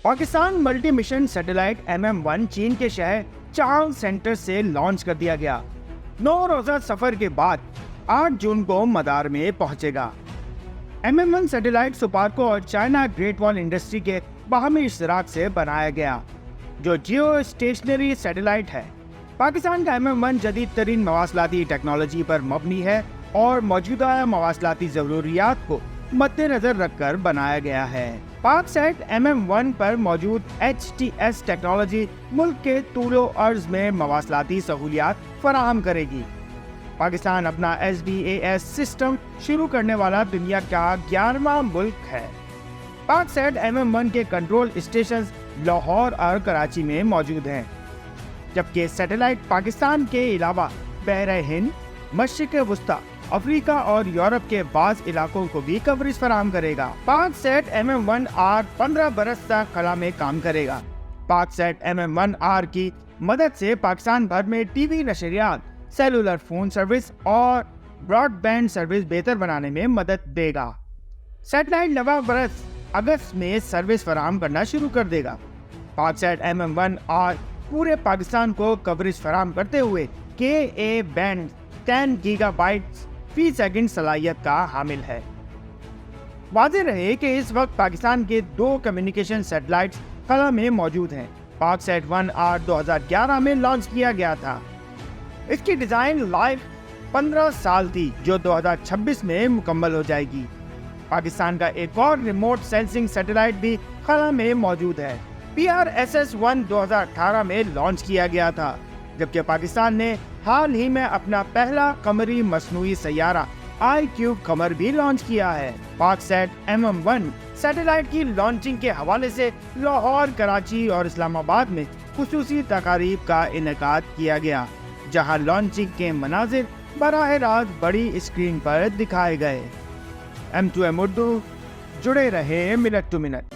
Pakistan multi mission satellite MM-1 چین کے شہر Chang centre سے لانچ کر دیا گیا۔ 9 روزہ سفر کے بعد 8 جون کو مدار میں پہنچے گا۔ MM-1 سیٹلائٹ سپارکو اور چائنا گریٹ وال انڈسٹری کے باہمی اشتراک سے بنایا گیا، جو جیو اسٹیشنری سیٹلائٹ ہے۔ پاکستان کا MM-1 جدید ترین مواصلاتی ٹیکنالوجی پر مبنی ہے اور موجودہ مواصلاتی ضروریات کو مد نظر رکھ کر بنایا گیا ہے۔ پاک سیٹ MM-1 پر موجود HTS ٹیکنالوجی ملک کے طول و عرض میں مواصلاتی سہولیات فراہم کرے گی۔ پاکستان اپنا SBAS سسٹم شروع کرنے والا دنیا کا 11واں ملک ہے۔ پاک سیٹ MM-1 کے کنٹرول اسٹیشنز لاہور اور کراچی میں موجود ہیں، جبکہ سیٹلائٹ پاکستان کے علاوہ بحر ہند، مشرق وسطیٰ، افریقہ اور یورپ کے بعض علاقوں کو بھی کوریج فراہم کرے گا۔ پاک سیٹ MM-1R 15 برس تک خلا میں کام کرے گا۔ پاک سیٹ MM-1R کی مدد سے پاکستان بھر میں ٹی وی نشریات، سیلولر فون سروس اور براڈ بینڈ سروس بہتر بنانے میں مدد دے گا۔ سیٹلائٹ 9 برس اگست میں سروس فراہم کرنا شروع کر دے گا۔ پاک سیٹ MM-1R پورے پاکستان کو کوریج فراہم کرتے ہوئے KA بینڈ 10 گیگا بائٹس فی سیکنڈ صلاحیت کا حامل ہے۔ واضح رہے کہ اس وقت پاکستان کے 2 کمیونیکیشن سیٹلائٹس خلا میں موجود ہیں۔ پاک سیٹ 1R 2011 میں لانچ کیا گیا تھا۔ اس کی ڈیزائن لائف 15 سال تھی، جو 2026 میں مکمل ہو جائے گی۔ پاکستان کا ایک اور ریموٹ سینسنگ سیٹلائٹ بھی خلا میں موجود ہے۔ PRSS-1 2018 میں لانچ کیا گیا تھا، جبکہ پاکستان نے حال ہی میں اپنا پہلا قمری مصنوعی سیارہ iCube قمر بھی لانچ کیا ہے۔ پاک سیٹ MM-1 سیٹلائٹ کی لانچنگ کے حوالے سے لاہور، کراچی اور اسلام آباد میں خصوصی تقاریب کا انعقاد کیا گیا، جہاں لانچنگ کے مناظر براہ راست بڑی اسکرین پر دکھائے گئے۔ M2M اردو، جڑے رہے منٹ ٹو منٹ۔